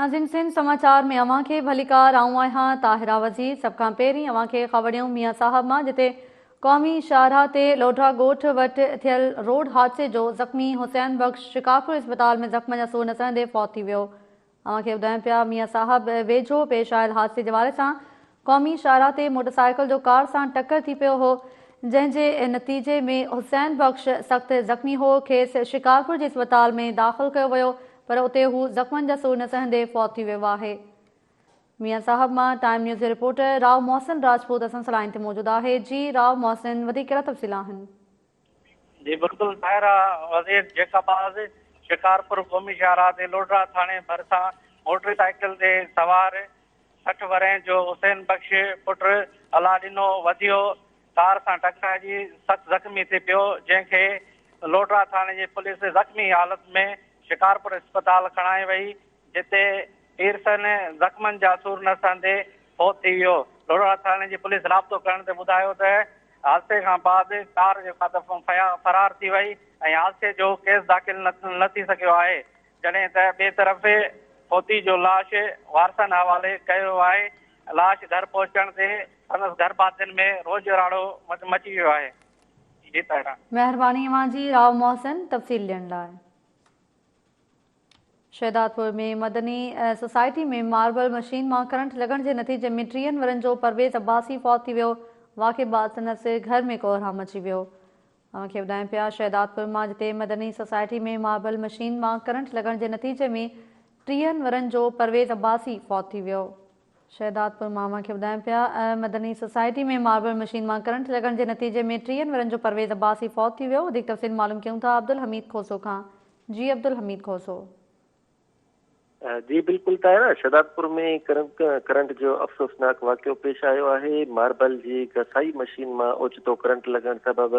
नाज़रीन सिंध समाचार में अवां खे भलीकार आऊं आहियां ताहिरा वज़ीर। सब खां पहिरीं अवां खे ख़बरूं मियां साहब मां, जिते क़ौमी शाहराह ते लोढा ॻोठ वटि थियल रोड हादसे जो ज़ख़्मी हुसैन बख़्श शिकारपुर इस्पताल में ज़ख़्म जा सूर न सहंदे फ़ौत थी वियो। अवां खे ॿुधायूं पिया मियां साहब वेझो पेश आयल हादसे जे हवाले सां क़ौमी शाहराह ते मोटरसाइकिल जो कार सां टक्कर थी पियो हो, जंहिंजे नतीजे में हुसैन बख़्श सख़्त ज़ख़्मी हो। खेसि शिकारपुर जे इस्पताल में दाख़िल कयो वियो, पर उते हू ज़ख़्मनि जा सूर न सहंदे फ़ौत थी वियो आहे। मियां साहब मां टाइम न्यूज़ जे रिपोर्टर राव मोहसिन राजपूत असां सां लाइन ते मौजूद आहे। जी राव मोहसिन, वधीक कहिड़ा तफ़सील आहिनि? जी बिल्कुल ताहिरा वज़ीर, जेकाबाद शिकारपुर क़ौमी शाहराह ते लोढा थाने भरिसां मोटरसाइकिल ते सवार 60 वरह जो हुसैन बख़्श पुट अला ॾिनो वधियो कार सां टकराइजी सख़्त ज़ख़्मी थी पियो, जंहिंखे लोढा थाने जी पुलिस ज़ख़्मी हालत में शिकारपुर अस्पताल खणाई वई, जिते ईरसन ज़ख़्मनि जा सूर न सहंदे फ़ौत थी वियो। लोढा थाने जी पुलिस राब्तो करण ते ॿुधायो त हादसे खां बाद कार जेका फरार थी वई ऐं हादसे जो केस दाख़िल न थी सघियो आहे, जॾहिं त ॿिए तरफ़ फ़ौती जो लाश वारसनि हवाले कयो आहे। लाश घर पहुचण ते संदसि घर भातियुनि में रोज़राड़ो मची वियो आहे। जी ताहिरा, महिरबानी अवां जी राव मोहसिन तफ़सील ॾियण लाइ। शहदादपुर में मदनी सोसाइटी में मार्बल मशीन मां करंट लॻण जे नतीजे में 3 वरनि जो परवेज़ अब्बासी फ़ौत थी वियो। वाक़े बाद संदसि घर में कोहराम मची वियो। अवां खे ॿुधायूं पिया शहदादपुर मां, जिते मदनी सोसाइटी में मार्बल मशीन मां करंट लॻण जे नतीजे में 3 वरनि जो परवेज़ अब्बासी फ़ौत थी वियो। शहदादपुर मां अवां खे ॿुधायूं पिया मदनी सोसाइटी में मार्बल मशीन मां करंट लॻण जे नतीजे में 3 वरनि जो परवेज़ अब्बासी फ़ौत थी वियो। वधीक तफ़सील मालूम कयूं था अब्दुल हमीद खोसो खां। जी अब्दुल हमीद खोसो। जी बिल्कुल ताहिरा, शहदादपुर में करंट जो अफ़सोसनाक वाक़ियो पेश आयो आहे। मार्बल जी घसाई मशीन में ओचितो करंट लगण सबब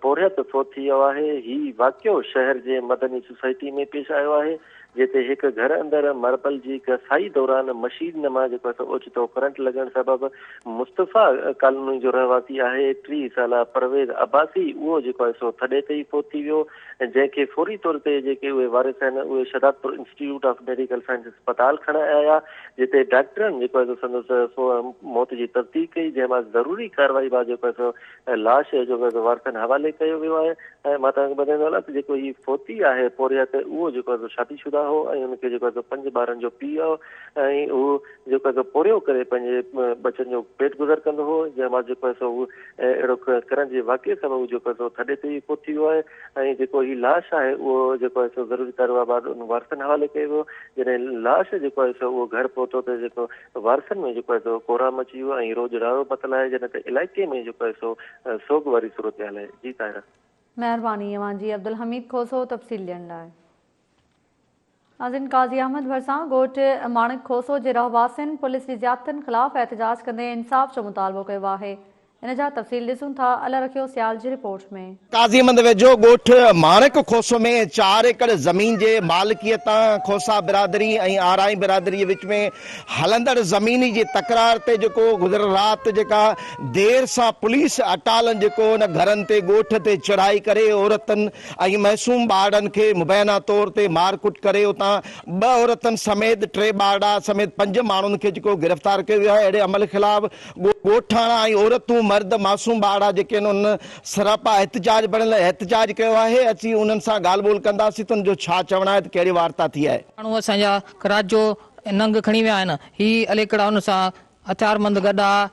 पोरियत फ़ौत थी वियो आहे। ही वाक़ियो शहर जे मदनी सोसाइटी में पेश आयो आहे, जिते एक घर अंदर मार्बल की घसाई दौरान मशीन में जो ओचितो करंट लगण सबब मुस्तफ़ा कॉलोनी जो रहवासी है 30 साल परवेज़ अब्बासी वो जो थड़े ते ही फ़ौत थी वियो, जैसे फौरी तौर पर वारिस हैं Shahdadpur institute of medical science अस्पताल खणाया आया, जिते डॉक्टरन जो मौत की तस्दीक कई, जैमें जरूरी कार्रवाई बाद जो लाश जो वारसन हवाले किया वियो है। मां ॿुधाईंदो हलां त जेको ही फ़ौती है पोरियत वो जो शादीशुदा हो ऐं उनके जो 5 ॿारनि जो पीउ हो ऐं हू जो पोरियो करे पंहिंजे बचनि जो पेट गुज़र कंदो हो, जंहिंमां जो अहिड़ो करण जे वाक़े सबब जो थड़े ते फ़ौत थी वियो आहे। ऐं जेको ही लाश है वो जो ज़रूरी कार्रवाई बाद उन वारसन हवाले कयो वियो। जॾहिं लाश जो वो घर पहुतो तो वारसन में जो कोहराम मची वियो ऐं रोज़राड़ो पतल आहे, जॾहिं त इलाइक़े में जो सोग वारी सूरत हाल है। जी ताहिरा, महिरबानी अवां जी अब्दुल हमीद खोसो तफ़सील ॾियण लाइ। नाज़रीन, काज़ी अहमद भरिसां ॻोठ माणिक खोसो जे रहवासियुनि पुलिस जी ज़ियादतनि ख़िलाफ़ एहतजाज कंदे इंसाफ़ जो मुतालबो कयो आहे। इन जा तफ़सील ॾिसूं था अल रखियो सियाल जी रिपोर्ट में। काज़ी अहमद वेझो ॻोठ माणिक खोसो में 4 एकड़ ज़मीन जे मालिकियत खोसा बिरादरी ऐं आराई बिरादरी जे विच में हलंदड़ ज़मीनी जी तकरार ते गुज़िरियल राति जेका देर सां पुलिस अटालन उन घरनि ते ॻोठ ते चढ़ाई करे औरतनि ऐं मासूम ॿारनि खे मुबैना तौर ते मारकुट करे उतां 2 औरतनि समेत 3 ॿार समेत 5 माण्हुनि खे गिरफ़्तार कयो वियो आहे। अहिड़े अमल ख़िलाफ़ ॻोठाणा ऐं औरतूं मर्द मासूम ॿार जेके उन सरापा एहतजाज बणियल एहतजाज किया है। असीं उन्हनि सां ॻाल्हि ॿोल कंदासीं त जो छा चवणु आहे, कहिड़ी वार्ता थी आहे। माण्हू असांजा रात जो नंग खणी विया आहिनि, ही अलेकड़ा उन सां हथियारबंद गॾु आहे।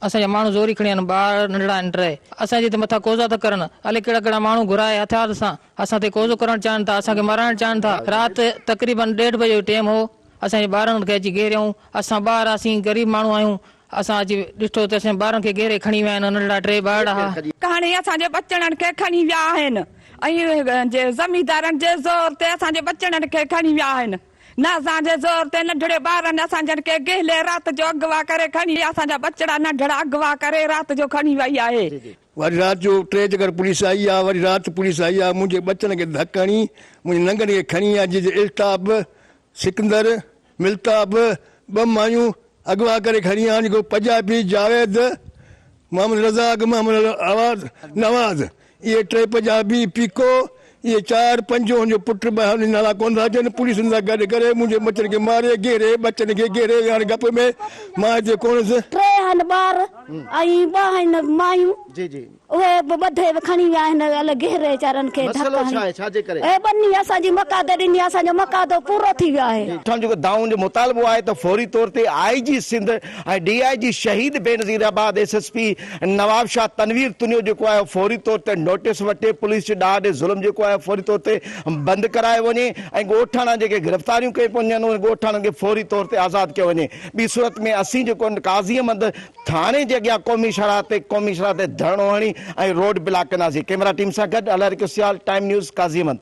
असांजा माण्हू ज़ोरी खणी आहिनि, ॿार नंढड़ा आहिनि 3, असांजे ते मथां कोज़ा था करनि। अलेकड़ा कहिड़ा माण्हू घुराए हथियार सां असां ते कोज़ो करणु चाहिनि था, असांखे माराइणु चाहिनि था। राति तक़रीबन 1:30 बजे जो टाइम हो, असांजे ॿारनि खे अची घेरियऊं। असां ॿार असीं ग़रीब माण्हू आहियूं, असां अची ॾिठो त असांजे ॿारनि खे घेरे खणी विया आहिनि, नंढड़ा 3 ॿार हुआ। कहाणी असांजे बचड़नि खे खणी विया आहिनि ऐं ज़मींदारनि जे ज़ोर ते असांजे बचड़नि खे खणी विया आहिनि, न असांजे ज़ोर ते नंढड़े ॿारनि असांजनि खे गेले राति जो अगवा करे खणी असांजा बचड़ा नंढड़ा अगवा करे राति जो खणी वई आहे। वरी रात जो 3 जगह पुलिस आई आहे, वरी रात पुलिस आई आहे, मुंहिंजे बचड़नि खे धकणी मुंहिंजे नंगनि खे खणी आहे, जंहिंजे इल्ताब सिकंदर मिल्ताब 2 मायूं अगवा करे खणी आहे, जेको पंजाबी जावेद मोहम्मद रज़ाक मोहम्मद आवाज़ नवाज़, ये 3 पंजाबी पीको ये 4-5 जो पुट ॿ नाला कोन था अचनि पुलिस सां गॾु करे मुंहिंजे बचनि खे मारे घेरे बचनि खे घेरे हाणे गप में मां हिते कोन्हसि। 3 आहिनि ॿार ऐं 2 आहिनि मायूं जी जी उहे ॿधे खणी विया आहिनि अलाए घेरे वीचारनि खे मसलो छा आहे छाजे करे बनी असांजी मकाद ॾिनी असांजो मकादो पूरो थी वियो आहे। जेको दाऊं जो मुतालबो आहे त फौरी तौर ते IG सिंध ऐं DIG शहीद बेनज़ीराबाद SSP नवाब शाह तनवीर तुनियो जेको आहे फौरी तौर ते नोटिस वठे पुलिस जे ॾाढे ज़ुल्म जेको आहे फौरी तौर ते बंदि कराए वञे ऐं ॻोठाणा जेके गिरफ़्तारियूं कयूं पयूं आहिनि उन ॻोठाणनि खे फौरी तौर ते आज़ादु कयो वञे। ॿी सूरत में असीं जेको काज़ीअमंद थाणे जे अॻियां क़ौमी शहरा ते धरणो हणी ऐं रोड ब्लॉक कंदासीं। कैमरा टीम सां गॾु अलर सियाल टाइम न्यूज़ काज़ीअमंद।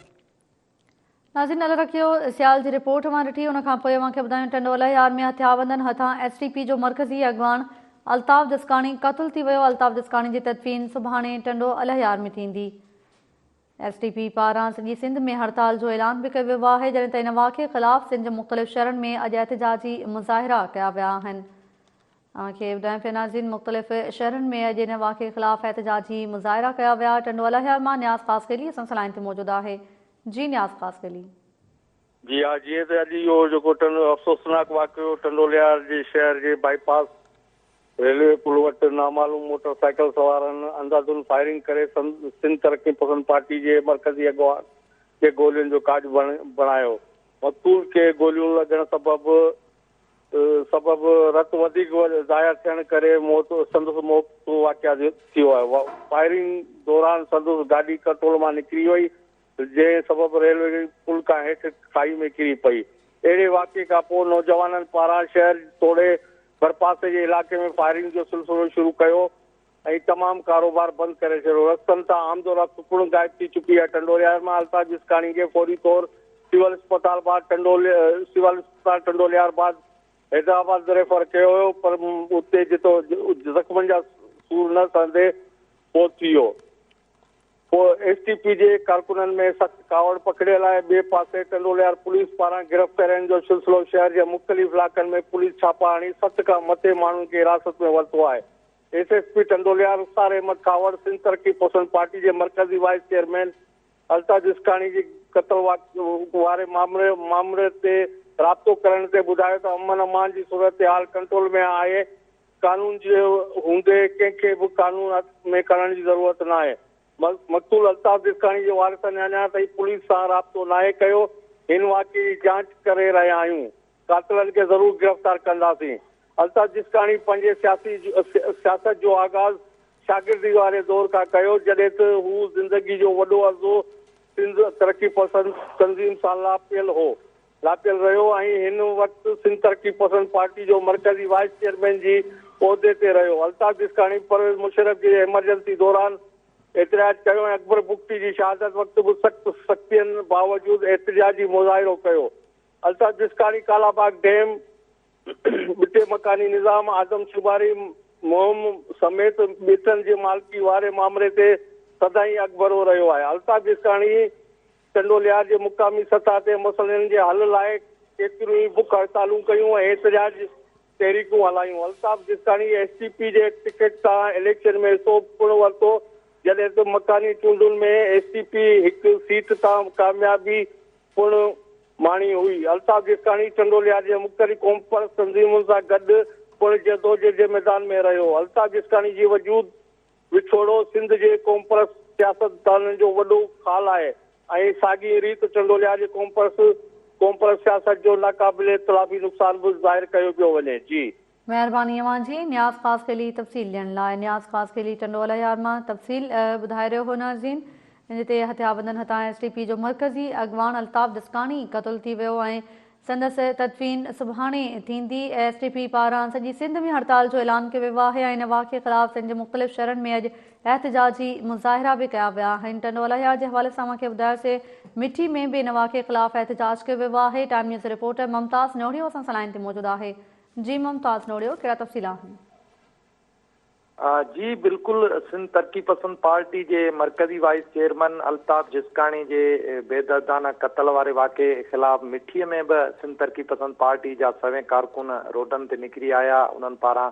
नाज़रीन अलर रखियो सियाल जी रिपोर्ट मां ॾिठी उन खां पोइ अव्हांखे ॿुधायूं टंडो अलाहियार में हथियारबंदनि हथां STP जो मरकज़ी अॻवान अल्ताफ़ जसकाणी क़तल थी वियो। अल्ताफ़ जसकाणी जी तदफ़ीन सुभाणे टंडो अलाहियार में थींदी। STP पारां सॼी सिंध में हड़ताल जो ऐलान बि कयो वियो आहे जॾहिं त इन वाक़े ख़िलाफ़ सिंध जे मुख़्तलिफ़ शहरनि में अॼु एहतिजाजी मुज़ाहिरा कया विया आहिनि। तव्हांखे ॿुधायां पिया नाज़रीन मुख़्तलिफ़ शहरनि में अॼु इन वाक़े ख़िलाफ़ एहतिजाजी मुज़ाहिरा कया विया। टंडो अलाहियार मां न्याज़ ख़ासकेली असां सां लाइन ते मौजूदु आहे। जी न्याज़ ख़ासकेली। जी हाँ जीअं त अॼु इहो जेको अफ़सोसनाक वाक़ियो टंडो अलाहियार जे शहर जे बाईपास रेलवे पुल वटि नामालूम मोटरसाइकिल सवारनि अंधाधुन फायरिंग करे सिंध तरक़ी पसंद पार्टी जे मरकज़ी अॻवान खे गोलियुनि जो काज बणायो। मक़तूल खे गोलियूं लॻण सबबु रत वधीक ज़ाया थियण करे संदसि मौत वाक़िया थियो आहे। फायरिंग दौरान संदसि गाॾी कंट्रोल मां निकिरी वई जंहिं सबबु रेलवे पुल खां हेठि खाई में किरी पई। अहिड़े वाक़े खां पोइ नौजवाननि पारां शहर तोड़े भरपासे जे इलाइक़े में फायरिंग जो सिलसिलो शुरू कयो ऐं तमामु कारोबार बंदि करे छॾियो। रस्तनि तां आमदो रफ़्त पुण गाइब थी चुकी आहे। टंडो अलाहियार मां अल्ताफ़ जसकाणी खे फौरी तौर सिविल अस्पताल टंडो अलाहियार बाद हैदराबाद रेफर कयो हुयो पर उते जितो ज़ख़्मनि जा सूर न सहंदे मौत थी वियो। पोइ STP जे कारकुननि में सख़्तु कावड़ पकड़ियल आहे। ॿिए पासे टंडो अलाहियार पुलिस पारां गिरफ़्तारियुनि जो सिलसिलो शहर जे मुख़्तलिफ़ इलाइक़नि में पुलिस छापा हणी 7 खां मथे माण्हुनि खे हिरासत में वरितो आहे। SSP टंडो अलाहियार उस्तार अहमद कावड़ सिंध तरक़ी पसंद पार्टी जे मरकज़ी वाइस चेयरमैन अल्ताफ़ जसकाणी जी क़त्ल वारे मामले ते राब्तो करण ते ॿुधायो त अमन अमान जी सूरत हाल कंट्रोल में आहे। कानून जे हूंदे कंहिंखे बि कानून में करण जी ज़रूरत न आहे। मक़तूल अल्ताफ़ जसकाणी जे वारिसनि अञा ताईं पुलिस सां राब्तो नाहे कयो। हिन वाक़े जी जांच करे रहिया आहियूं। कातिलनि खे ज़रूरु गिरफ़्तार कंदासीं। अल्ताफ़ जसकाणी पंहिंजे सियासत जो आगाज़ शागिर्दी वारे दौर खां कयो जॾहिं त हू ज़िंदगी जो वॾो अर्ज़ो सिंध तरक़ी पसंद तंज़ीम सां लापियल रहियो ऐं हिन वक़्तु सिंध तरक़ी पसंद पार्टी जो मरकज़ी वाइस चेयरमैन जी उहिदे ते रहियो। अल्ताफ़ जसकाणी परवेज़ मुशर्रफ जी एमरजेंसी दौरान एतिराज कयो ऐं अकबर बुख्ती जी शहादत वक़्तु बि सख़्तियुनि बावजूदि एहतिजाजी मुज़ाहिरो कयो। अल्ताफ़ जसकाणी कालाबाग डैम बिटे मकानी निज़ाम आदमशुमारी मुहिम समेत ॿिटनि जे मालिकी वारे मामले ते सदाईं अकबरो रहियो आहे। अल्ताफ़ जसकाणी टंडो अलाहियार जे मुक़ामी सतह ते मसइलनि जे हल लाइ केतिरियूं ई बुख हड़तालूं कयूं ऐं एहतिजाज तहरीकूं हलायूं। अल्ताफ़ जसकाणी STP जे टिकट तां इलेक्शन में हिसो पिणु वरितो जॾहिं त मकानी चूंडुनि में STP हिकु सीट तां कामयाबी पिणु माणी हुई। अल्ताफ़ जसकाणी टंडो अलाहियार जे मुख़्तलिफ़ क़ौम तंज़ीमुनि सां गॾु पिणु जदोजहद जे मैदान में रहियो। अल्ताफ़ जसकाणी जी वजूद विछोड़ो सिंध जे क़ौम सियासतदाननि जो वॾो खाल आहे ऐं साॻी रीति टंडो अलाहियार जे क़ौम सियासत जो नाक़ाबिल इतलाफ़ी नुक़सान बि ज़ाहिर कयो पियो वञे। जी महिरबानी अव्हां जी न्याज़ ख़ासकेली तफ़सील ॾियण लाइ। न्याज़ ख़ासकेली टंडो अलाहियार मां तफ़सील ॿुधाए रहियो हो नाज़रीन। जिते हथियारबंदनि हथां STP जो मरकज़ी अॻवान अल्ताफ़ जसकाणी क़तल थी वियो ऐं संदसि तदफ़ीन सुभाणे थींदी। STP पारां सॼी सिंध में हड़ताल जो ऐलान कयो वियो आहे ऐं इन वाक़े ख़िलाफ़ सिंध जे मुख़्तलिफ़ शहरनि में अॼु एहतिजाजी मुज़ाहिरा बि कया विया आहिनि। टंडो अलाहियार जे हवाले सां अव्हांखे ॿुधायोसीं मिठी में बि इन वाक़े ख़िलाफ़ एहतिजाज कयो वियो आहे। टाइम न्यूज़ रिपोर्टर मुमताज़ नोड़ियो असां सां लाइन ते मौजूदु आहे। जी मुमताज़ नोड़ियो कहिड़ा तफ़सील आहिनि? जी बिल्कुल सिंध तरक़ी पसंद पार्टी जे मरकज़ी वाइस चेयरमैन अल्ताफ़ जसकाणी जे बेदर्दाना क़त्ल वारे वाक़े ख़िलाफ़ मिठीअ में बि सिंध तरक़ी पसंद पार्टी जा सवें कारकुन रोडनि ते निकिरी आया। उन्हनि पारां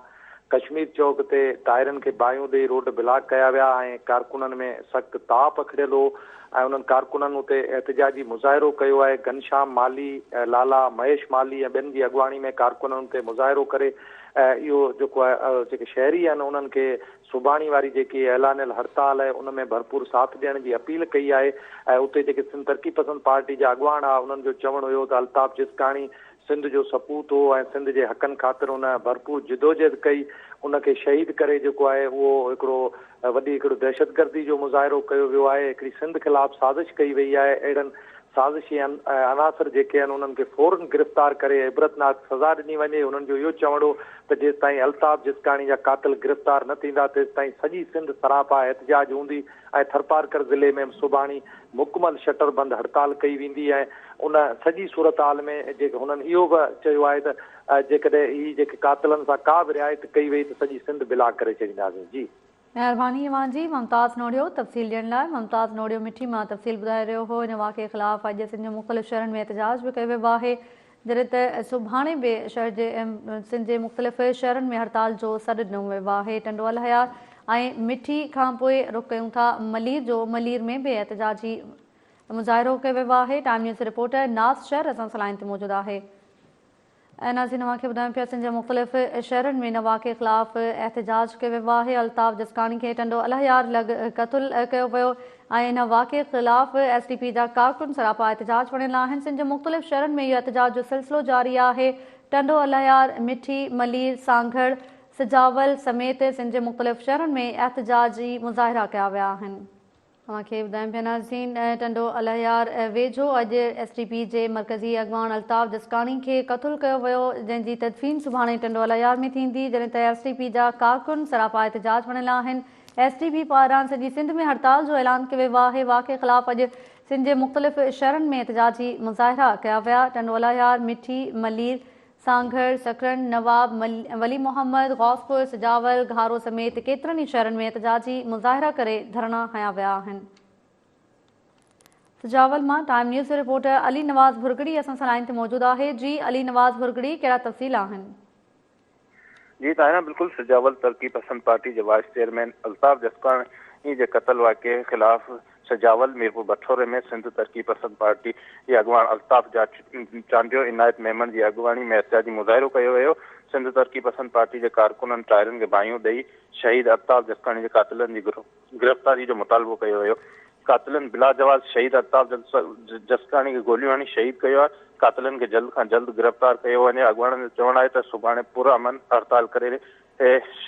कश्मीर चौक ते टायरनि खे बाहियूं ॾेई रोड ब्लॉक कया विया ऐं कारकुननि में सख़्तु ताव पखिड़ियल हो। ऐं उन्हनि कारकुननि उते एहतिजाजी मुज़ाहिरो कयो आहे। घनश्याम माली, लाला महेश माली ऐं ॿियनि जी अॻुवाणी में कारकुननि ते मुज़ाहिरो करे इहो जेको आहे जेके शहरी आहिनि उन्हनि खे सुभाणे वारी जेकी ऐलानियल हड़ताल आहे उन में भरपूर साथ ॾियण जी अपील कई आहे। ऐं उते जेके सिंध तरक़ी पसंद पार्टी जा अॻुवान आहे उन्हनि जो चवणु हुयो त अल्ताफ़ जिसकाणी सिंध जो सपूत हो ऐं सिंध जे हक़नि ख़ातिर उन भरपूर जिदोजहद कई। उनखे शहीद करे जेको आहे उहो हिकिड़ो दहशतगर्दी जो मुज़ाहिरो कयो वियो आहे। हिकिड़ी सिंध ख़िलाफ़ साज़िश कई वई आहे। अहिड़नि साज़िशी अनासर जेके आहिनि उन्हनि खे फौरन गिरफ़्तार करे इबरतनाक सज़ा ॾिनी वञे। उन्हनि जो इहो चवणो त जेसि ताईं अल्ताफ़ जिसकाणी जा क़ातिल गिरफ़्तार न थींदा तेसि ताईं सॼी सिंध सरापा एहतिजाज हूंदी। ऐं थरपारकर ज़िले में सुभाणे मुकमल शटर बंदि हड़ताल कई वेंदी ऐं उन सॼी सूरत हाल में जेके हुननि इहो बि चयो आहे त जेकॾहिं ही जेके क़ातिलनि सां का बि रिआयत कई वई त सॼी सिंध बिला करे छॾींदासीं। जी महिरबानी अवांजी। मुमताज़ नोड़ियो तफ़सील ॾियण लाइ। मुमताज़ नोड़ियो मिठी मां तफ़सील ॿुधाए रहियो हो। इन वाक़े ख़िलाफ़ अॼु सिंध जे मुख़्तलिफ़ शहरनि में एहतिजाज बि कयो वियो आहे, जॾहिं त सुभाणे बि सिंध जे मुख़्तलिफ़ शहरनि में हड़ताल जो सॾु ॾिनो वियो आहे। टंडो अलहयार ऐं मिठी खां पोइ रुख़ कयूं था मलीर जो। मलीर में बि एहतिजाजी मुज़ाहिरो कयो वियो आहे। टाइम न्यूज़ रिपोर्टर नाज़ शहर असां सां लाइन ते मौजूदु आहे। नाज़रीन तव्हांखे ॿुधायूं पिया सिंध जे मुख़्तलिफ़ शहरनि में इन वाक़े ख़िलाफ़ एहतिजाज कयो वियो आहे। अल्ताफ़ जिसकाणी खे टंडो अलहयार क़तलु कयो वियो ऐं इन वाक़े ख़िलाफ़ SDP जा कारकुन सरापा एहतिजाज वणियल आहिनि। सिंध जे मुख़्तलिफ़ शहरनि में इहो एहतिजाज जो सिलसिलो जारी आहे। टंडो अलहयार, मिठी, मलीर, सांघड़, सिजावल समेत सिंध जे मुख़्तलिफ़ शहरनि में एहतिजाजी मुज़ाहिरा कया विया आहिनि। तव्हांखे ॿुधायूं पिया नाज़रीन टंडो अलहयार वेझो अॼु SDP जे मरकज़ी अॻवान अल्ताफ़ जिसकाणी खे क़तलु कयो वियो, जंहिंजी तदफ़ीन सुभाणे टंडो अलहयार में थींदी, जॾहिं त SDP जा कारकुन सरापा एहतिजाज वणियल आहिनि। SDP पारां सॼी सिंध में हड़ताल जो ऐलान कयो वियो आहे। वाक़े ख़िलाफ़ अॼु सिंध जे मुख़्तलिफ़ शहरनि में एहतिजाजी मुज़ाहिरा कया विया। टंडो अलहयार, मिठी, मलीर, सांघड़, सकरन, नवाब, वली मोहम्मद, गौसपुर, सिजावल, घारो समेत केतिरनि ई शहरनि में एहतिजाजी मुज़ाहिरा करे धरना हया विया आहिनि। सिजावल मां टाइम न्यूज़ रिपोर्टर अली नवाज़ भुरगड़ी असां सां लाइन ते मौजूदु आहे। जी अली नवाज़ भुरगड़ी, कहिड़ा तफ़सील आहिनि? जी ताहिरा, बिल्कुल सिजावल तरक़ी पसंद पार्टी के वाइस चेयरमैन अल्ताफ़ जिसकाणी के कत्ल वाक़े के खिलाफ सिजावल मीरपुर बठोरे में सिंध तरक़ी पसंद पार्टी के अॻुवान अल्ताफ़ चांडियो इनायत मेमन की अॻुवाणी में एहतिजाजी मुज़ाहिरो कयो वियो। सिंध तरक़ी पसंद पार्टी के कारकुननि टायरनि खे बाहियूं ॾेई शहीद अल्ताफ़ जिसकाणी के क़ातिलनि की गिरफ़्तारी जो मुतालबो कयो वियो। क़ातिलनि बिला जवाज़ शहीद अल्ताफ़ जिसकाणी के गोलियूं हणी शहीद कयो आहे। क़ातिलनि के जल्द खां जल्द गिरफ़्तार कयो वञे। अॻुवाणनि जो चवणु आहे त सुभाणे पुरअमन हड़ताल करे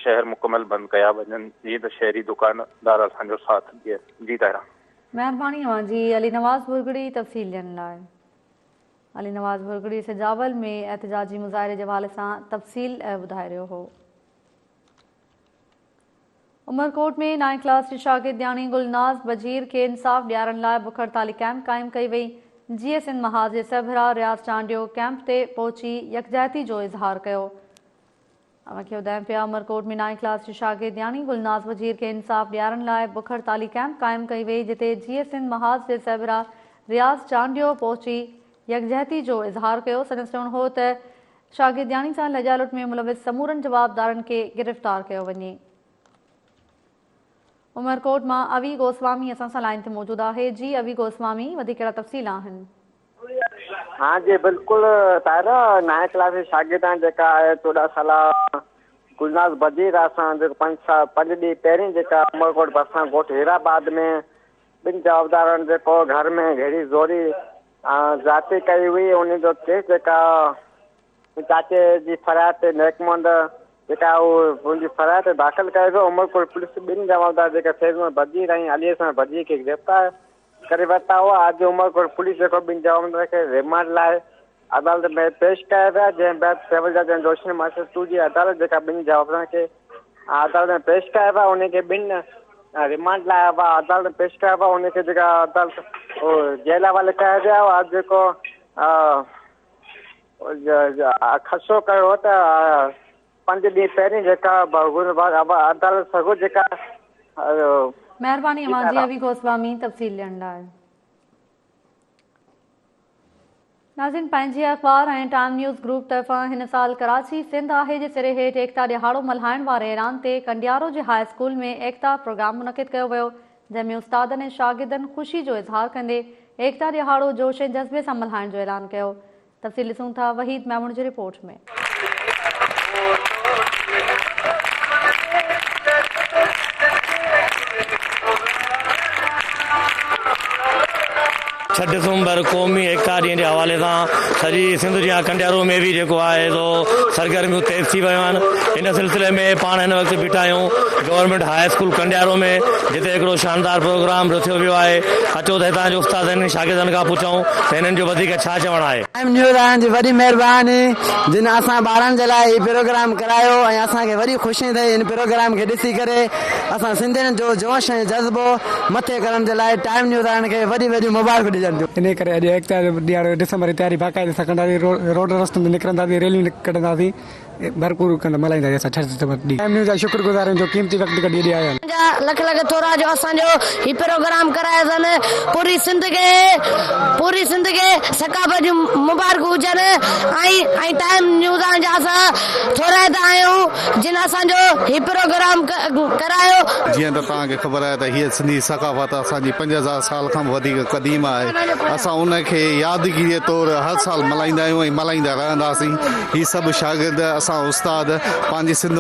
शहर मुकमल बंदि कया वञनि, जीअं त शहरी दुकानदार असांजो साथ ॾियनि। जी ताहिरा, महिरबानी अवांजी अली नवाज़ भुरगड़ी तफ़सील ॾियण लाइ। अली नवाज़ भुरगड़ी सिजावल में एहतिजाजी मुज़ाहिरे जे हवाले सां तफ़सील ॿुधाए रहियो हो। उमरकोट में 9th क्लास जी शागिर्दियाणी गुलनाज़ बजीर खे इंसाफ़ ॾियारण लाइ बुख हड़ताली कैंप क़ाइमु कई वई। GSN महाज़ जे सरबराह रियाज़ चांडियो कैंप ते पहुची यकजहती जो इज़हार कयो। तव्हांखे ॿुधायूं पिया उमरकोट में 9th क्लास जी शागिर्दियाणी गुलनाज़ बजीर खे इंसाफ़ ॾियारण लाइ बुख हड़ताली कैंप क़ाइमु कई वई, जिते GSN महाज़ जे सरबराह रियाज़ चांडियो पहुची यकजहती जो इज़हार कयो। संदसि चवणु हो त शागिर्दियाणी सां लॼा लुट में मुलविस समूरनि जवाबदारनि खे गिरफ़्तार कयो वञे। उमरकोट मां अवी गोस्वामी असां सां लाइन ते मौजूदु आहे। जी अवी गोस्वामी, वधीक कहिड़ा तफ़सील आहिनि? हाँ जी बिल्कुल ताहिरा, 9th क्लास जी शागिर्दान जेका आहे 14 साला गुलनाज़ बजीर असां जेको 5 ॾींहं पहिरीं जेका उमरकोट भरिसां ॻोठ हेराबाद में ॿिनि जवाबदारनि जेको घर में घेरी ज़ोरी ज़ाती कई हुई, उन जो केस जेका चाचे जी फरियाद ते नेकमंद जेका उनजी फरियाद ते दाख़िल कयो वियो। उमरकोट पुलिस ॿिनि जवाबदार जेका फैज़ बजीर ऐं अली हसन बजीर खे गिरफ़्तार करे वरिता हुआ। अॼु उमरकोट पुलिस जेको ॿिनि जवाबदार खे रिमांड लाइ अदालत में पेश कया विया, जंहिं बैदि सिविल जज ऐं रोशनी मास्टर 2 जी अदालत जेका ॿिनि जवाबदारनि खे अदालत में पेश कया विया, उनखे ॿिनि रिमांड लाइ अदालत में पेश कया विया। उनखे जेका अदालत जेल हवाले कया विया। अॼु जेको खसो कयो त 5 ॾींहं पहिरीं जेका अदालत सगो जेका महिरबानी अवांजी अवी गोस्वामी तफ़सील ॾियण लाइ। नाज़रीन, पंहिंजे अख़बार ऐं टाइम न्यूज़ ग्रुप तरफ़ां हिन साल कराची सिंध आहे जे सिरे हेठि एकता ॾिहाड़ो मल्हाइण वारे ऐलान ते कंडियारो जे हाई स्कूल में एकता प्रोग्राम मुनक़िद कयो वियो, जंहिंमें उस्तादनि ऐं शागिर्दनि ख़ुशी जो इज़हार कंदे एकता ॾिहाड़ो जोश ऐं जज़्बे सां मल्हाइण जो ऐलान कयो। तफ़सील ॾिसूं था वहीद मैमून जी रिपोर्ट में। 6 दिसंबर क़ौमी एकता ॾींहं जे हवाले सां सॼी सिंध जी कंडियारो में बि जेको आहे सो सरगर्मियूं तेज़ थी वियूं आहिनि। इन सिलसिले में पाण हिन वक़्तु बीठा आहियूं गवर्नमेंट हाई स्कूल कंडियारो में, जिते हिकिड़ो शानदार प्रोग्राम रखियो वियो आहे। अचो त हितां जो उस्तादनि शागिर्दनि खां पुछूं त हिननि जो वधीक छा चवणु आहे। जी वॾी महिरबानी जिन असां ॿारनि जे लाइ हीउ प्रोग्राम करायो ऐं असांखे वॾी ख़ुशी थी हिन प्रोग्राम खे ॾिसी करे। असां सिंधियुनि जो जोश ऐं जज़्बो मथे करण जे लाइ टाइम न्यूज़ वारनि खे वॾी वॾी मुबारक ॾिजनि थियूं। इन करे अॼु एकता ॾियारो दिसंबर जी तयारी बाक़ाइदे सां कंदासीं। रोड रस्तनि ते निकिरंदासीं, रैलियूं कढंदासीं, भरपूर मल्हाईंदासीं असां 6 दिसंबर ॾींहुं। टाइम न्यूज़ जा शुक्रगुज़ार आहियूं जो क़ीमती वक़्तु कढी ॾिया आहिनि। लख लख थोरा जो असांजो ही प्रोग्राम कराया अथनि। पूरी सिंध खे सकाफ़त जूं मुबारक हुजनि। ऐं टाइम न्यूज़ जा असां थोराईंदा आहियूं जिन असांजो ही प्रोग्राम करायो। जीअं त तव्हांखे ख़बर आहे त हीअ सिंधी सकाफ़त असांजी 5000 साल खां वधीक क़दीम आहे। असां उनखे यादगिरी जे तौर हर साल मल्हाईंदा आहियूं ऐं मल्हाईंदा रहंदासीं। ही सभु शागिर्द असां उस्ताद पंहिंजी सिंध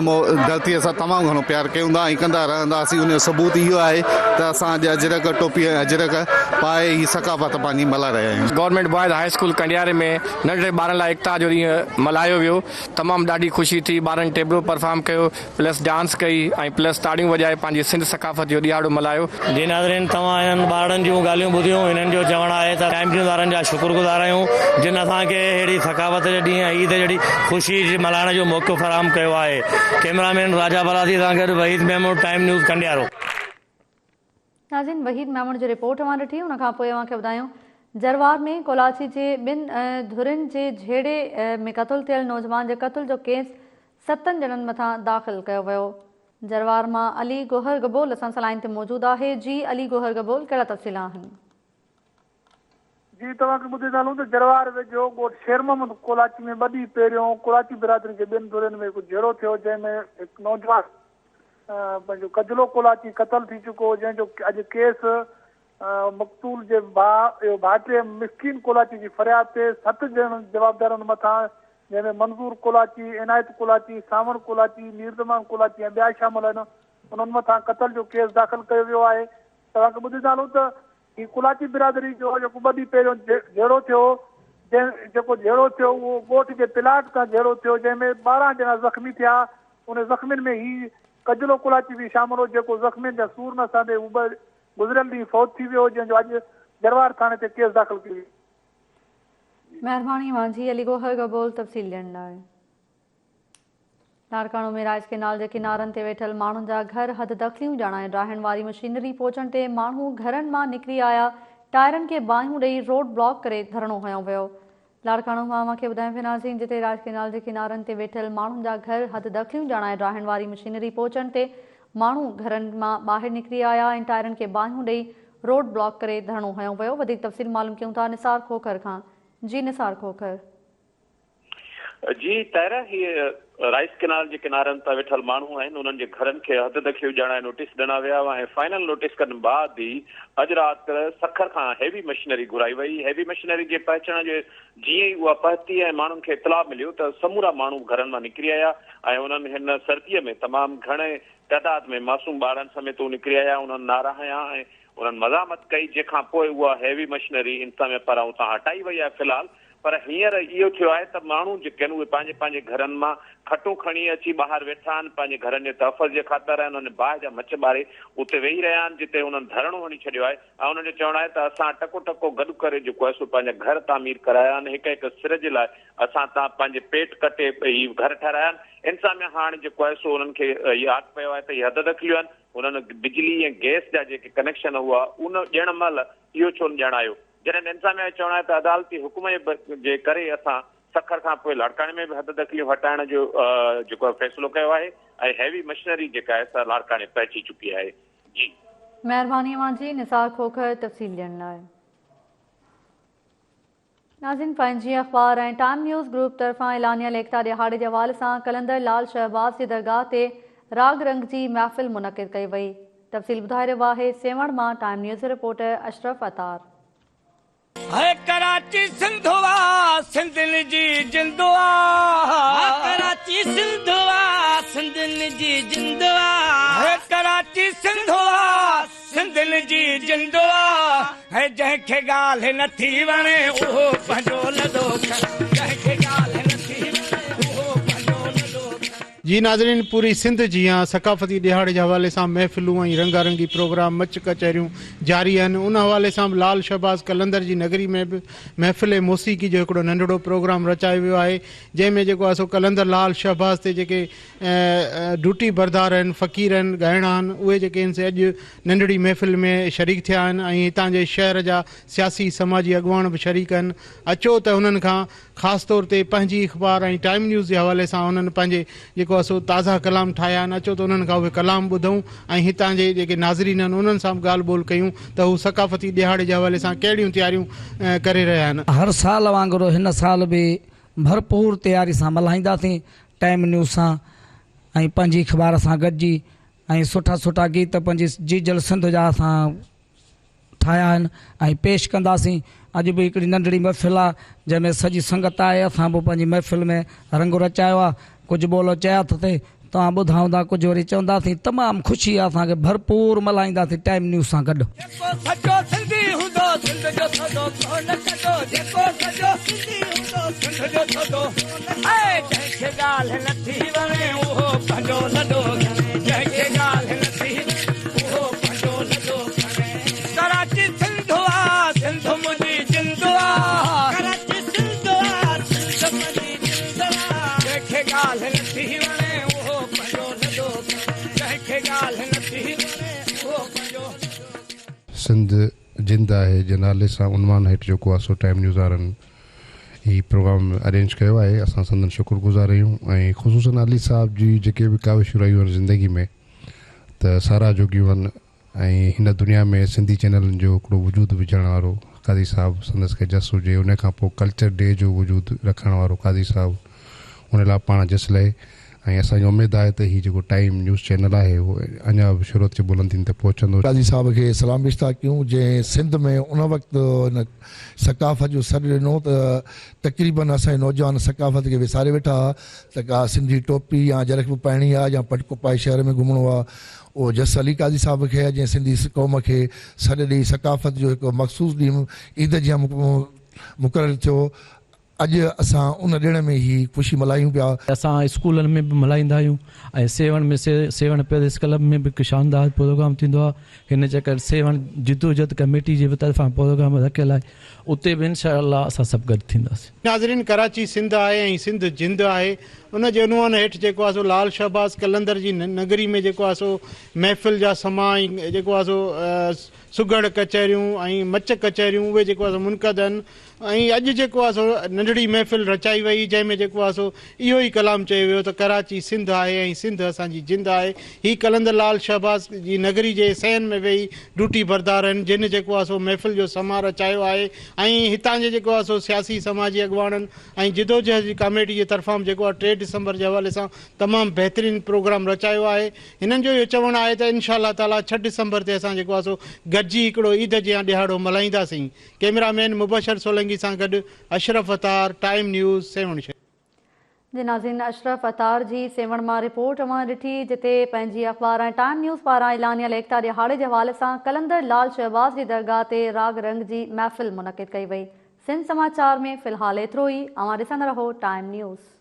धरतीअ सां तमामु घणो प्यार कयूं था ऐं कंदा रहंदासीं। उन जो सबूत इहो आहे त असां अॼु अजरक टोपी ऐं अजरक पाए ही सकाफ़त पंहिंजी मल्हाए रहिया आहियूं। गवर्नमेंट बॉयज़ हाई स्कूल कंडियारे में नंढे ॿारनि लाइ एकता जो ॾींहुं मल्हायो वियो। तमामु ॾाढी ख़ुशी थी। ॿारनि टेबलो परफॉर्म कयो, प्लस डांस कई ऐं प्लस ताड़ियूं वॼाए पंहिंजी सिंध सकाफ़त जो ॾियारो मल्हायो। जी नाज़रीन, तव्हां हिननि ॿारनि जूं ॻाल्हियूं ॿुधियूं। हिननि जो चवणु आहे त टाइम न्यूज़ वारनि जा शुक्रगुज़ार आहियूं जिन असांखे अहिड़ी सकाफ़त जे ॾींहुं ईद जहिड़ी ख़ुशी मल्हाइण जो मौक़ो फराहम कयो आहे। कैमरामैन राजा बलादी सां गॾु वहीद मैमून, टाइम न्यूज़ कंडियारो। नाज़रीन, वहीद मैमून जी रिपोर्ट अवां ॾिठी। उन खां पोइ अव्हांखे ॿुधायूं जरवार में कोलाची जे 2 धुरिन जे झेड़े में क़तल थियल नौजवान जे क़तल जो केस 7 ॼणनि मथां दाख़िल कयो वियो। जरवार मां अली गोहर गबोल असां सां लाइन ते मौजूदु आहे। जी अली गोहर गबोल, कहिड़ा तफ़सील आहिनि? जी तव्हांखे ॿुधाईंदा हलूं त जरवार वेझो ॻोठ शेर मोहम्मद कोलाची में वॾी पहिरियों कोलाची बिरादरी जे 2 धुरनि में हिकु झेड़ो थियो, जंहिंमें हिकु नौजवान पंहिंजो कजलो कोलाची क़तल थी चुको, जंहिंजो अॼु केस मक़तूल जे भाइटे मिस्कीन कोलाची जी फरियाद ते 7 ॼणनि जवाबदारनि मथां, जंहिंमें मंज़ूर कोलाची, इनायत कोलाची, सावण कोलाची, मीरज़मान कोलाची ऐं ॿिया शामिल आहिनि। उन्हनि मथां क़तल जो केस दाख़िल कयो वियो आहे। तव्हांखे ॿुधाईंदा हलूं त ही कोलाची बिरादरी जो जेको वॾी पहिरियों झेड़ो थियो, जेको झेड़ो थियो उहो ॻोठ जे प्लाट खां झेड़ो थियो, जंहिंमें 12 ॼणा ज़ख़्मी थिया। उन ज़ख़्मियुनि में ही कजलो कोलाची बि शामिल हो, जेको ज़ख़्मियुनि जा सूर न सां गुज़िरियल ॾींहुं फौत थी वियो, जंहिंजो अॼु जरवार थाणे ते केस दाख़िल कयो। महिरबानी मुंहिंजी अली गोहर गबोल तफ़सील ॾियण लाइ। लाड़काणो में राइस केनाल जे किनारनि ते वेठल माण्हुनि जा घर हद दख़लियूं ॼाणाए ड्राहण वारी मशीनरी पहुचण ते माण्हू घरनि मां निकिरी आया। टायरनि खे बाहियूं ॾेई रोड ब्लॉक करे धरणो हयो वियो। लाड़काणो मां अव्हांखे ॿुधाए पिनासीं जिते राइस केनाल जे किनारनि ते वेठल माण्हुनि जा घर हद दख़लियूं ॼाणाए ड्राहण वारी मशीनरी पहुचण ते माण्हू घरनि मां ॿाहिरि निकिरी आया ऐं टायरनि खे बाहियूं ॾेई रोड ब्लॉक करे धरणो हयो वियो। वधीक तफ़सील मालूम कयूं था निसार खोखर खां। जी निसार खोखर। जी ताहिरा, हीअ राइस केनाल जे किनारनि तां वेठल माण्हू आहिनि, उन्हनि जे घरनि खे हद दख़लियूं ॼाणाए नोटिस ॾिना विया ऐं फाइनल नोटिस करण बाद ई अॼु राति सखर खां हेवी मशीनरी घुराई वई। हेवी मशीनरी जे पहुचण जे जीअं ई उहा पहुती ऐं माण्हुनि खे इतलाउ मिलियो त समूरा माण्हू घरनि मां निकिरी आया ऐं उन्हनि हिन सर्दीअ में तमामु घणे तइदाद में मासूम ॿारनि समेत निकिरी आया। उन्हनि नारा हया ऐं उन्हनि मज़ामत कई, जंहिंखां पोइ उहा हेवी मशीनरी इंतज़ामिया पारां उतां हटाई वई आहे फ़िलहाल। पर हींअर इहो थियो आहे त माण्हू जेके आहिनि उहे पंहिंजे पंहिंजे घरनि मां खटूं खणी अची ॿाहिरि वेठा आहिनि, पंहिंजे घरनि जे तहफ़ुज़ जे ख़ातिर उन्हनि बाहि जा मछ ॿारे उते वेही रहिया आहिनि, जिते हुननि धरणो हणी छॾियो आहे। ऐं उन्हनि जो चवणु आहे त असां टको टको गॾु करे जेको आहे सो पंहिंजा घर तामीर कराया आहिनि, हिक हिक सिर जे लाइ असां पंहिंजे पेट कटे ही घर ठाहिराया आहिनि। इंतज़ामिया हाणे जेको आहे सो उन्हनि खे यादि पियो आहे त इहे हद दख़लियूं आहिनि। उन्हनि बिजली ऐं गैस जा जेके कनेक्शन हुआ उन ॾियण महिल इहो छो न ॼाणायो, जॾहिं इंतज़ामिया जो चवणु आहे त अदालती हुकुम जे करे असां सखर खां पोइ लाड़काणे में बि हद दख़लियूं हटाइण जो जेको आहे फ़ैसिलो कयो आहे ऐं हैवी मशीनरी जेका आहे सा लाड़काणे पहुची चुकी आहे। जी महिरबानी मुंहिंजी निसार खोखर तफ़सील ॾियण लाइ। नाज़रीन, पंहिंजी अख़बार ऐं टाइम न्यूज़ ग्रुप तरफ़ां ऐलानियल एकता ॾिहाड़े जे हवाले सां कलंदर लाल शहबाज़ जी दरगाह ते राग रंग जी महफ़िल मुनक़िद कई वई। तफ़सील ॿुधाए रहियो आहे सेवण मां time news reporter Ashraf Attar. Karachi सिंधुआ सिंधिन जी जिंदुआ कराची सिंधुआ सिंधिन जी जिंदुआ कराची सिंधुआ सिंधिन जी जिंदुआ है जंहिंखे ॻाल्हि नथी वणे उहो पंहिंजो लॾो जंहिंखे ॻाल्हि नथी वणे उहो पंहिंजो लॾो। जी नाज़रीन, पूरी सिंध जी सकाफ़ती ॾिहाड़े जे हवाले सां महफ़िलूं ऐं रंगारंगी प्रोग्राम मच कचहरियूं जारी आहिनि। उन हवाले सां लाल शहबाज़ कलंदर जी नगरी में बि महफ़िल मौसीक़ी जो हिकिड़ो नंढड़ो प्रोग्राम रचायो वियो आहे, जंहिंमें जेको आहे सो कलंदर लाल शहबाज़ ते जेके ड्यूटी बरदार आहिनि, फ़क़ीर आहिनि, ॻाइणा आहिनि, उहे जेके आहिनि से अॼु नंढड़ी महफ़िल में शरीक थिया आहिनि ऐं हितां जे शहर जा सियासी समाजी अॻुवान बि शरीक आहिनि। अचो त हुननि खां ख़ासि तौर ते पंहिंजी अख़बार ऐं टाइम न्यूज़ जे हवाले सां हुननि पंहिंजे जेको आहे सो ताज़ा कलाम ठाहिया आहिनि। अचो त उन्हनि खां उहे कलाम ॿुधूं ऐं हितां जे जेके नाज़रीन आहिनि उन्हनि सां बि ॻाल्हि ॿोल कयूं त हू सकाफ़ती ॾिहाड़े जे हवाले सां कहिड़ियूं तयारियूं करे रहिया आहिनि। हर साल वांगुरु हिन साल बि भरपूर तयारी सां मल्हाईंदासीं टाइम न्यूज़ सां ऐं पंहिंजी अख़बार सां गॾिजी ऐं सुठा सुठा गीत पंहिंजी जीजल सिंध जा असां ठाहिया आहिनि ऐं पेश कंदासीं। अॼु बि हिकिड़ी नंढड़ी महफ़िल आहे जंहिंमें सॼी संगत आहे। असां बि पंहिंजी महफ़िल में रंग रचायो आहे। कुझु ॿोलो चया थो थिए, तव्हां ॿुधाईंदा, कुझु वरी चवंदासीं। तमामु ख़ुशी आहे असांखे, भरपूर मल्हाईंदासीं टाइम न्यूज़ सां गॾु। सिंध जिंद आहे जे नाले सां उनवान हेठि जेको आहे सो टाइम न्यूज़ वारनि हीउ प्रोग्राम अरेंज कयो आहे। असां संदन शुक्रगुज़ार आहियूं ऐं ख़ुशूसन अली साहब जी जेके बि काविशूं रहियूं आहिनि ज़िंदगी में त सारा जोगियूं आहिनि ऐं हिन दुनिया में सिंधी चैनलनि जो हिकिड़ो वजूदु विझण वारो कादी साहब संदसि खे जस हुजे। उन खां पोइ कल्चर डे जो वजूदु रखण वारो कादी साहब, उन लाइ पाण जस लाइ ऐं असांजी उमेदु आहे त हीउ जेको टाइम न्यूज़ चैनल आहे उहो अञा बि शुरूअत जे बुलंदियुनि ते पहुचंदो। कादी साहब खे सलाम पेश था कयूं जंहिं सिंध में उन वक़्तु हिन सकाफ़त जो सॾु ॾिनो त तक़रीबन असांजे नौजवान सकाफ़त खे विसारे वेठा त का सिंधी टोपी या जरख बि पाइणी आहे या पटको पाए शहर में घुमणो आहे। उहो जस अली कादी साहब खे जंहिं सिंधी क़ौम खे सॾु ॾेई सकाफ़त जो हिकु मख़सूस ॾींहुं ईद जी मुक़ररु थियो। अॼु असां उन ॾिण में ई ख़ुशी मल्हायूं पिया। असां स्कूलनि में बि मल्हाईंदा आहियूं ऐं सेवण में सेवण पेरिस क्लब में बि हिकु शानदार प्रोग्राम थींदो आहे। हिन जे करे सेवण जिदोजहद कमेटी जे तरफ़ां प्रोग्राम रखियलु आहे, उते बि इंशाअल्लाह असां सभु गॾु थींदासीं। नाज़रीन, कराची सिंध आहे ऐं सिंध जिंद आहे। उन जे उनवान हेठि जेको आहे सो लाल शहबाज़ कलंदर जी नगरी में जेको आहे सो महफ़िल जा समा ऐं जेको आहे सो सुगड़ कचहरियूं ऐं मच कचहरियूं उहे जेको आहे सो मुनक़द आहिनि। ऐं अॼु जेको आहे सो नंढड़ी महफ़िल रचाई वई जंहिंमें जेको आहे सो इहो ई कलाम चयो वियो त कराची सिंध आहे ऐं सिंध असांजी जिंद आहे। हीअ कलंदर लाल शहबाज़ जी नगरी जे सहन में वेही ड्यूटी बरदार आहिनि जिन जेको आहे सो महफ़िल जो समा रचायो आहे ऐं हितां जे जेको आहे सो सियासी समाजी अॻुवाननि ऐं जिदोजहद जी कमेटी जे तरफ़ां जेको आहे 3 डिसंबर जे हवाले सां तमामु बहितरीनु प्रोग्राम रचायो आहे। हिननि जो इहो चवणु आहे त इनशा ताला 6 डिसंबर ते असां जेको आहे सो गॾिजी हिकिड़ो ईद जे ॾिहाड़ो मल्हाईंदासीं। कैमरामैन मुबशर सोलंगी सां गॾु अशरफ अतार, टाइम न्यूज़, सेवण शहर। जी नाज़रीन, अशरफ अतार जी सेवण मां रिपोर्ट अवां ॾिठी जिते पंहिंजी अख़बार ऐं टाइम न्यूज़ पारां ऐलानियल एकता ॾिहाड़े जे हवाले सां कलंदर लाल शहबाज़ जी दरगाह ते राग रंग जी महफ़िल मुनक़िद कई वई। सिंध समाचार में फ़िलहाल एतिरो ई। अवां ॾिसंदा रहो टाइम न्यूज़।